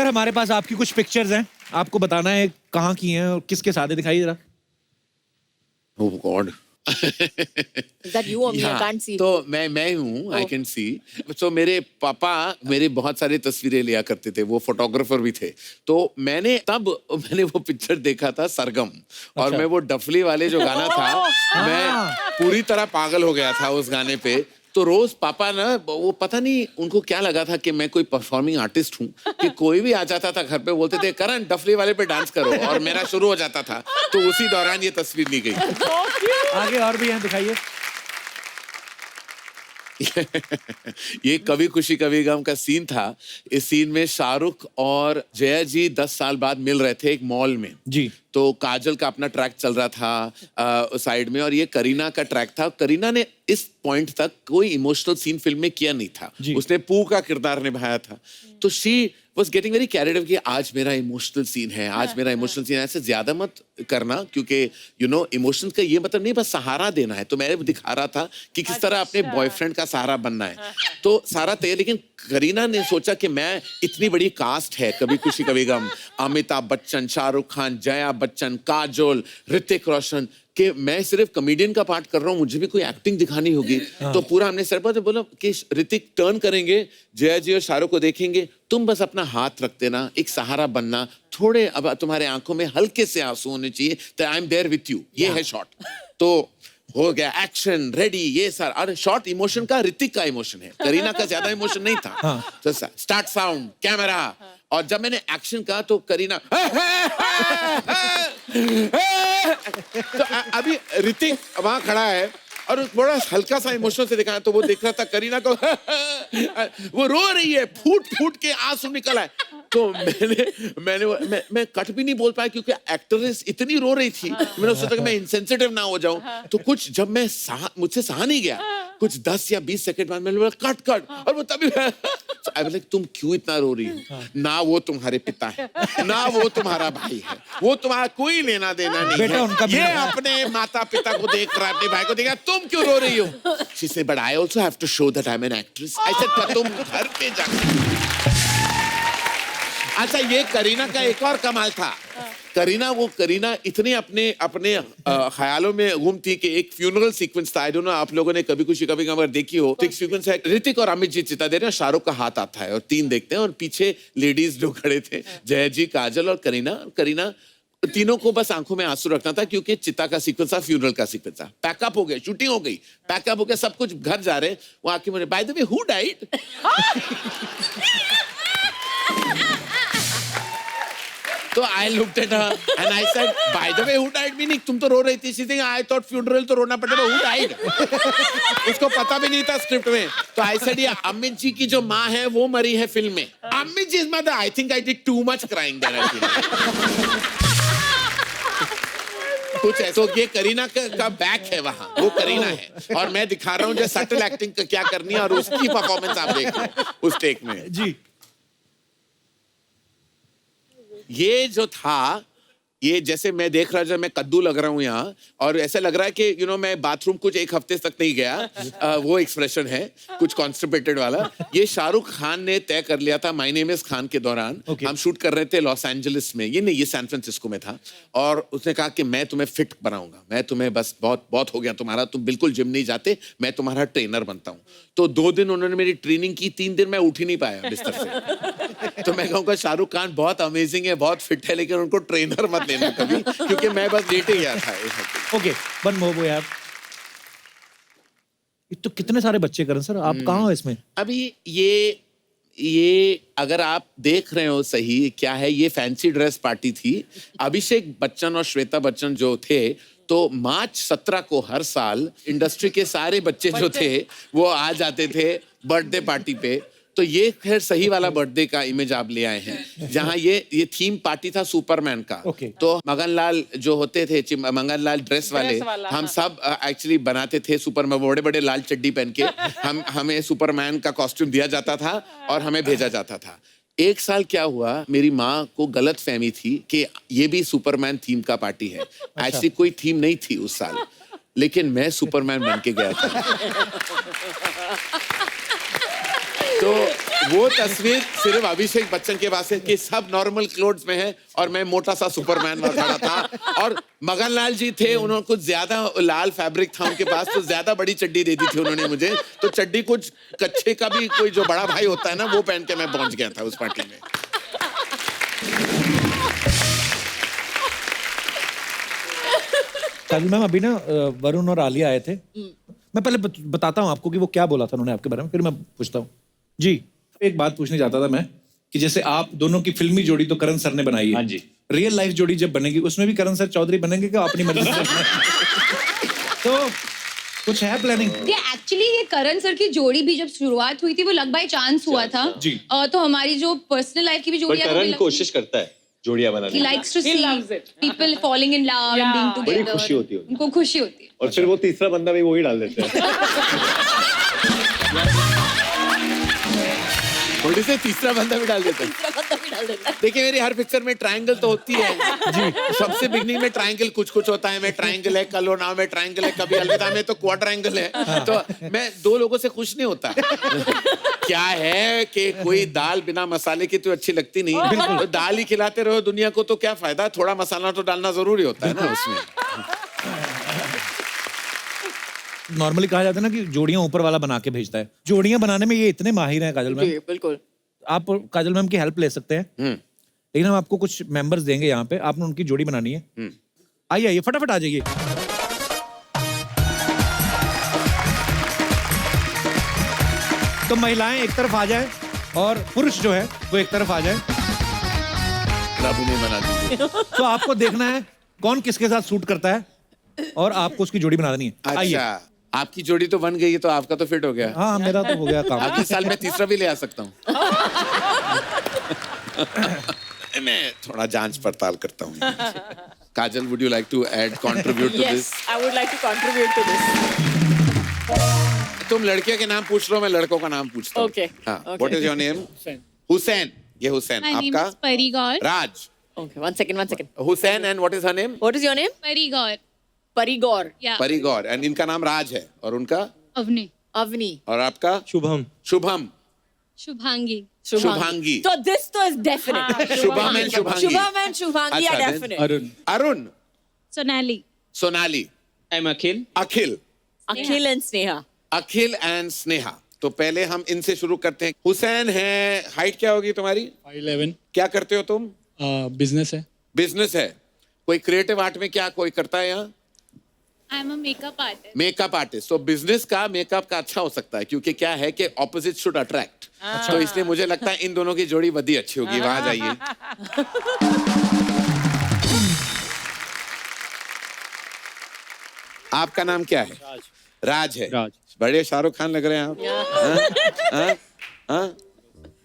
Sir हमारे पास आपकी कुछ पिक्चर्स हैं, आपको बताना है कहाँ की हैं और किसके साथ है, दिखाइए जरा। Oh God. Is that you or me? I can't see. तो मैं हूँ, I can see. तो मेरे पापा मेरे बहुत सारे तस्वीरें लिया करते थे, वो फोटोग्राफर भी थे। तो मैंने वो पिक्चर देखा था सरगम, और मैं वो डफली वाले जो गाना था, मैं पूरी तरह पागल हो गया था उस गाने पे। तो रोज पापा ना, वो पता नहीं उनको क्या लगा था कि मैं कोई परफॉर्मिंग आर्टिस्ट हूँ, कि कोई भी आ जाता था घर पे, बोलते थे करण डफली वाले पे डांस करो, और मेरा शुरू हो जाता था। तो उसी दौरान ये तस्वीर ली गई। आगे और भी हैं, दिखाइए। ये कभी खुशी कभी गम का सीन था। इस सीन में शाहरुख और जया जी 10 साल बाद मिल रहे थे एक मॉल में जी। तो काजल का अपना ट्रैक चल रहा था साइड में, और ये करीना का ट्रैक था। करीना ने इस पॉइंट तक कोई इमोशनल सीन फिल्म में किया नहीं था, उसने पू का किरदार निभाया था। तो she was getting very carried away कि आज मेरा इमोशनल सीन है, आज मेरा इमोशनल सीन है। ऐसे ज्यादा मत करना, क्योंकि यू नो इमोशंस का ये मतलब नहीं बस सहारा देना है। तो मैं दिखा रहा था कि किस तरह अपने बॉयफ्रेंड का सहारा बनना है। तो सारा तय, लेकिन करीना ने सोचा कि मैं इतनी बड़ी कास्ट है कभी खुशी कभी गम, अमिताभ बच्चन, शाहरुख खान, जया बच्चन, काजोल, ऋतिक रोशन, कि मैं सिर्फ कॉमेडियन का पार्ट कर रहा हूँ, मुझे भी कोई एक्टिंग दिखानी होगी। तो पूरा हमने सर पर बोला कि ऋतिक टर्न करेंगे, जया जी और शाहरुख को देखेंगे, तुम बस अपना हाथ रख देना, एक सहारा बनना, थोड़े अब तुम्हारे आंखों में हल्के से आंसू होने चाहिए, तो I am there with you. ये है शॉट। तो हो गया एक्शन रेडी, ये सर। अरे शॉर्ट इमोशन का ऋतिक का इमोशन है, करीना का ज्यादा इमोशन नहीं था। तो स्टार्ट साउंड कैमरा, और जब मैंने एक्शन कहा तो करीना तो अभी ऋतिक वहां खड़ा है और थोड़ा हल्का सा इमोशन से दिखाया, तो वो देख रहा था करीना को वो रो रही है, फूट फूट के आंसू निकल आए। तो मैं कट भी नहीं बोल पाया, क्योंकि एक्ट्रेस इतनी रो रही थी। मैंने सोचा कि मैं इनसेंसिटिव ना हो जाऊं। तो कुछ जब मैं मुझसे सहा नहीं गया, कुछ 10 या 20 सेकंड बाद मैंने बोला कट, और वो तभी तुम क्यों इतना रो रही हो? ना वो तुम्हारे पिता है, ना वो तुम्हारा भाई है, वो तुम्हारा कोई लेना देना नहीं है। ये अपने माता पिता को देख रहा है, अपने भाई को देख रहा है, तुम क्यों रो रही हो? She said, but I also have to show that I'm an actress. I said, पर तुम घर पे जाकर। अच्छा, ये करीना का एक और कमाल था। करीना इतने अपने ख्यालों में गुम थी कि एक फ्यूनरल सीक्वेंस था। आई डोंट नो आप लोगों ने कभी खुशी कभी गम अगर देखी हो, तो एक सीक्वेंस है, ऋतिक और अमित जी चिता दे रहे हैं, शाहरुख का हाथ आता है और 3 देखते हैं, और पीछे लेडीज जो खड़े थे, जया जी, काजल और करीना तीनों को बस आंखों में आंसू रखना था, क्योंकि चिता का सीक्वेंस था, फ्यूनरल का सीक्वेंस था। पैकअप हो गया, शूटिंग हो गई, पैकअप हो गया, सब कुछ, घर जा रहे। वो आके मुझे, by the way who died? तो I looked at her and I said, by the way, who died? Meaning तुम तो रो रही थी। She think I thought funeral तो रोना पड़ेगा, who died? उसको पता भी नहीं था स्क्रिप्ट में। तो I said, ये अमित जी की जो माँ है वो मरी है फिल्म में। Amit ji is mother. I think I did too much crying there. कुछ ऐसा। तो ये करीना का बैक है वहाँ, वो करीना है, और मैं दिखा रहा हूँ जो सटल एक्टिंग क्या करनी है, और उसकी परफॉर्मेंस आप देख रहे हैं उस टेक में जी। ये जो था, ये जैसे मैं देख रहा, जब मैं कद्दू लग रहा हूँ यहाँ, और ऐसा लग रहा है कि यू नो मैं बाथरूम कुछ 1 हफ्ते तक नहीं गया। वो एक्सप्रेशन है कुछ कॉन्स्टिपेटेड वाला। ये शाहरुख खान ने तय कर लिया था माय नेम इज खान के दौरान। हम शूट कर रहे थे लॉस एंजलिस में, ये सैन फ्रांसिस्को में था, और उसने कहा कि मैं तुम्हें फिट बनाऊंगा, मैं तुम्हें बस बहुत हो गया तुम्हारा, तुम बिल्कुल जिम नहीं जाते, मैं तुम्हारा ट्रेनर बनता हूँ। तो 2 दिन उन्होंने मेरी ट्रेनिंग की, 3 दिन मैं उठ ही नहीं पाया बिस्तर से। तो मैं कहूँगा शाहरुख खान बहुत अमेजिंग है, बहुत फिट है, लेकिन उनको ट्रेनर मत लेना कभी, क्योंकि मैं बस लेटे गया था। ओके, वन मोर यार। तो कितने सारे बच्चे करें सर, आप कहाँ हो इसमें? अभी ये अगर आप देख रहे हो सही क्या है, ये फैंसी ड्रेस पार्टी थी। अभिषेक बच्चन और श्वेता बच्चन जो थे, तो मार्च 17 को हर साल इंडस्ट्री के सारे बच्चे जो थे वो आ जाते थे बर्थडे पार्टी पे। तो ये खैर सही वाला बर्थडे का इमेज आप ले आए हैं, जहाँ ये थीम पार्टी था सुपरमैन का। तो मगनलाल जो होते थे, मगनलाल ड्रेस वाले, हम सब एक्चुअली बनाते थे सुपरमैन, बड़े बड़े लाल चड्डी पहन के हमें सुपरमैन का कॉस्ट्यूम दिया जाता था और हमें भेजा जाता था। एक साल क्या हुआ, मेरी माँ को गलत फहमी थी कि ये भी सुपरमैन थीम का पार्टी है। एक्चुअली कोई थीम नहीं थी उस साल, लेकिन मैं सुपरमैन बन के गया था। तो वो तस्वीर सिर्फ अभिषेक बच्चन के पास है कि सब नॉर्मल क्लोथ्स में है और मैं मोटा सा सुपरमैन में खड़ा था और मगन लाल जी थे, उन्होंने कुछ ज्यादा लाल फैब्रिक था उनके पास, तो ज्यादा बड़ी चड्डी दे दी थी उन्होंने मुझे, तो चड्डी कुछ कच्चे का भी कोई जो बड़ा भाई होता है ना वो पहन के मैं पहुंच गया था उस पार्टी में। काजल मैम अभी ना वरुण और आलिया आए थे, मैं पहले बताता हूँ आपको कि वो क्या बोला था उन्होंने आपके बारे में, फिर मैं पूछता हूँ। जी एक बात पूछने चाहता था मैं कि जैसे आप दोनों की फिल्मी जोड़ी तो करण सर ने बनाई है, हाँ जी। रियल लाइफ जोड़ी जब बनेगी उसमें भी करण सर चौधरी बनेंगे क्या अपनी मर्जी से? तो कुछ है प्लानिंग? ये एक्चुअली ये करण सर की जोड़ी भी जब शुरुआत हुई थी वो लक बाय चांस हुआ था जी। तो हमारी जो पर्सनल लाइफ की भी पर जोड़ी है करण कोशिश करता है जोड़ियां बनाने he की, likes to see people falling in love and being बड़ी together। खुशी होती है उनको खुशी होती है। और फिर वो तीसरा बंदा भी वही डाल देते हैं। थोड़ी से तीसरा बंदा भी डाल देते हैं। देखिए मेरी हर पिक्चर में ट्रायंगल तो होती है जी। सबसे बिगनिंग में ट्रायंगल कुछ कुछ होता है, मैं ट्रायंगल है, कल हो नाव में ट्रायंगल है, कभी अलविदा में तो क्वाड्रायंगल है, तो मैं दो लोगों से खुश नहीं होता। क्या है कि कोई दाल बिना मसाले की तो अच्छी लगती नहीं, तो दाल ही खिलाते रहो दुनिया को तो क्या फायदा, थोड़ा मसाला तो डालना जरूरी होता है ना उसमें। नॉर्मली कहा जाता है ना कि जोड़ियां ऊपर वाला बना के भेजता है, जोड़ियां बनाने में ये इतने माहिर हैं काजल मैम। बिल्कुल। आप काजल मैम की हेल्प ले सकते हैं, लेकिन हम आपको कुछ मेंबर्स देंगे यहाँ पे, आपने उनकी जोड़ी बनानी है। आइए आइए फटाफट आ जाइए। तो महिलाएं एक तरफ आ जाए और पुरुष जो है वो एक तरफ आ जाए। अभी नहीं बना दीजिए। तो आपको देखना है कौन किसके साथ सूट करता है और आपको उसकी जोड़ी बना देनी है। आइए। अच्छा आपकी जोड़ी तो बन गई है तो आपका तो फिट हो गया। हाँ मेरा तो हो गया काम। अगले साल मैं तीसरा भी ले आ सकता हूँ। मैं थोड़ा जांच पड़ताल करता हूँ। Kajal would you like to add contribute to this? I would like to contribute to this. तुम लड़कियों के नाम पूछ लो, मैं लड़कों का नाम पूछता हूँ। Okay. हाँ। Okay. What is your name? Hussain. ये हुसैन। My name आपका? is Parigor. Raj. Okay, one second. Hussain and what is her name? What is your name? Parigor. Parigor. Yeah. परिगौर। and इनका नाम राज है और उनका? Avni. Avni. और आपका? Shubham. Shubham. Shubhangi. Shubhangi. So this तो is definite. Shubham and Shubhangi. Shubham and Shubhangi are अच्छा, definite. Arun. Arun. Sonali. Sonali. I'm Akhil. Akhil. Akhil and Sneha. Akhil and Sneha. तो पहले हम इनसे शुरू करते हैं। हुसैन है, हाइट क्या होगी तुम्हारी? 11 क्या करते हो तुम? बिजनेस है। बिजनेस है। कोई क्रिएटिव आर्ट में क्या कोई करता है यहाँ? I'm a makeup artist. Makeup artist. तो बिजनेस का मेकअप का अच्छा हो सकता है क्योंकि क्या है कि ऑपोजिट शुड अट्रैक्ट, तो इसलिए मुझे लगता है इन दोनों की जोड़ी बड़ी अच्छी होगी। वहां जाइए। आपका नाम क्या है? राज है। राज। बड़े शाहरुख खान लग रहे हैं आप। हाँ? हाँ?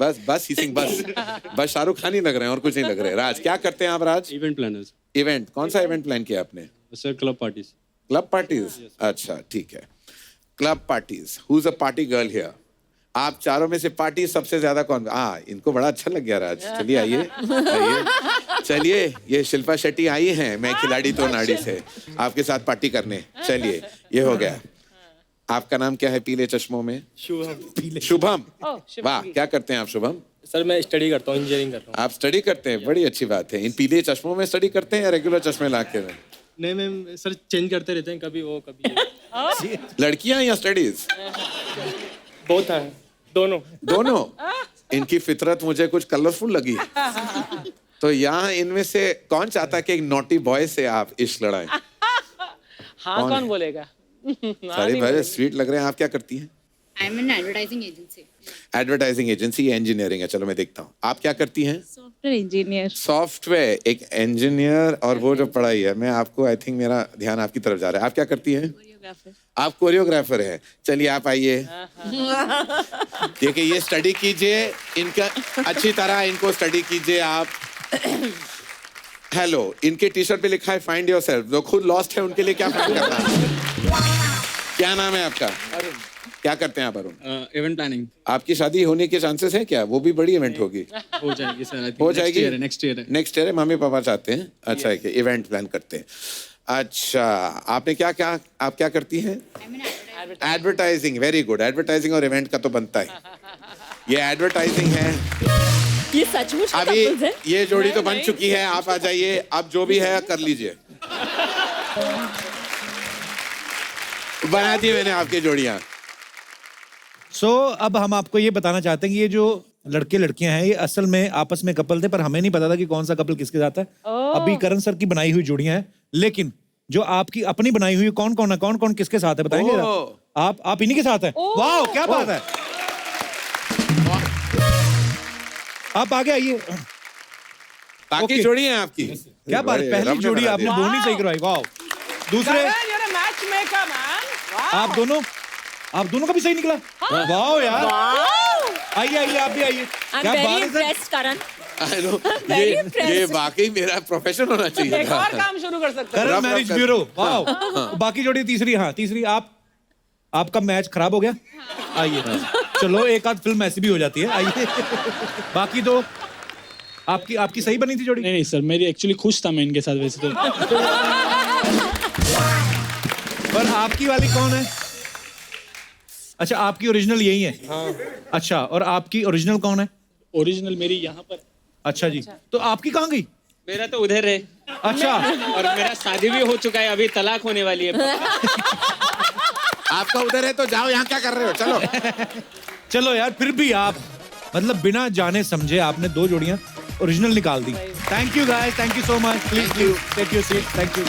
बस ही सिंह बस शाहरुख खान ही लग रहे हैं और कुछ नहीं लग रहे। राज क्या करते हैं आप? राज इवेंट प्लानर्स इवेंट। कौन सा इवेंट प्लान किया आपने? Sir, club parties. Club parties. अच्छा ठीक है, club parties. Who is a party girl here? आप चारों में से पार्टी सबसे ज्यादा कौन? हाँ इनको बड़ा अच्छा लग गया राज। चलिए आइए आइए। चलिए ये शिल्पा शेट्टी आई हैं, मैं खिलाड़ी तो नाड़ी से आपके साथ पार्टी करने। चलिए ये हो गया। आपका नाम क्या है पीले चश्मों में? शुभम। शुभम। वाह क्या करते हैं आप शुभम? सर मैं स्टडी करता हूँ, इंजीनियरिंग कर रहा आप स्टडी करते हैं, बड़ी अच्छी बात है। इन पीले चश्मों में स्टडी करते हैं या रेगुलर चश्मे ला के? हूँ। नहीं मैम, सर चेंज करते रहते हैं, कभी वो कभी ये। लड़कियां या स्टडीज? बहुत है, दोनों। दोनों। इनकी फितरत मुझे कुछ कलरफुल लगी। तो यहाँ इनमें से कौन चाहता है कि एक नॉटी बॉय से आप इश्क लड़ाएं? हाँ कौन बोलेगा? सारे बड़े स्वीट लग रहे हैं। आप क्या करती हैं? I'm an advertising agency. Advertising agency या इंजीनियरिंग है? चलो मैं देखता हूँ। आप क्या करती हैं? Software engineer. सॉफ्टवेयर। एक इंजीनियर और वो जो पढ़ाई है, मैं आपको आई थिंक मेरा ध्यान आपकी तरफ जा रहा है। आप क्या करती हैं? Choreographer. आप कोरियोग्राफर हैं। चलिए आप आइए। देखिए ये स्टडी कीजिए इनका अच्छी तरह, इनको स्टडी कीजिए आप। हेलो, इनके टी शर्ट पे लिखा है फाइंड योरसेल्फ। जो खुद लॉस्ट है उनके लिए क्या फाइंड करना है? क्या नाम है आपका? क्या करते हैं आप अरुण? इवेंट प्लानिंग आपकी शादी होने के चांसेस हैं क्या? वो भी बड़ी इवेंट होगी। हो जाएगी सर। हो जाएगी। नेक्स्ट ईयर है। नेक्स्ट ईयर है। मम्मी पापा चाहते हैं अच्छा है कि इवेंट प्लान करते हैं। अच्छा आपने क्या क्या आप क्या करती हैं? I'm an advertising. Advertising. Very good. Advertising और इवेंट का तो बनता है। ये एडवर्टाइजिंग है। ये सचमुच के अभी couples हैं? ये जोड़ी तो बन चुकी है, आप आ जाइए, आप जो भी है कर लीजिए। बना दी मैंने आपकी जोड़ियां। सो अब हम आपको ये बताना चाहते हैं कि ये जो लड़के लड़कियां हैं ये असल में आपस में कपल थे, पर हमें नहीं पता था कि कौन सा कपल किसके साथ है। अभी करण सर की बनाई हुई जोड़ियां हैं, लेकिन जो आपकी अपनी बनाई हुई कौन कौन है, कौन कौन किसके साथ है बताएंगे जरा? आप इन्हीं के साथ हैं। वाह क्या बात है, आप आगे आइए। बाकी Okay. जोड़ी है आपकी। क्या बात है, पहली जोड़ी आपने दोनों सही करवाई। वाह। दूसरे मैच मेकर मैन। आप दोनों का भी सही निकला। वाह यार, आइए आइए आप भी आइए। I'm क्या very बात है sir, impressed, Karan. I know, Very ये impressed. वाकई मेरा प्रोफेशन होना चाहिए एक था। और काम शुरू कर सकते हैं। करण रफ मैरिज कर- ब्यूरो। वाह। बाकी जोड़ी तीसरी, हाँ तीसरी आपका मैच खराब हो गया। आइए, चलो एक आध फिल्म ऐसी भी हो जाती है। आइए, बाकी तो आपकी सही बनी थी जोड़ी। नहीं सर, मेरी एक्चुअली खुश था मैं इनके साथ वैसे तो। पर आपकी वाली कौन है? अच्छा, आपकी ओरिजिनल यही है। अच्छा, और आपकी ओरिजिनल कौन है? ओरिजिनल मेरी यहाँ पर। अच्छा जी, तो आपकी कहाँ गई? मेरा तो उधर है अच्छा, और मेरा शादी भी हो चुका है, अभी तलाक होने वाली है। आपका उधर है तो जाओ, यहाँ क्या कर रहे हो, चलो। चलो यार, फिर भी आप मतलब बिना जाने समझे आपने दो जोड़ियां ओरिजिनल निकाल दी। Thank you guys, thank you so much. Please take your seat. Thank you.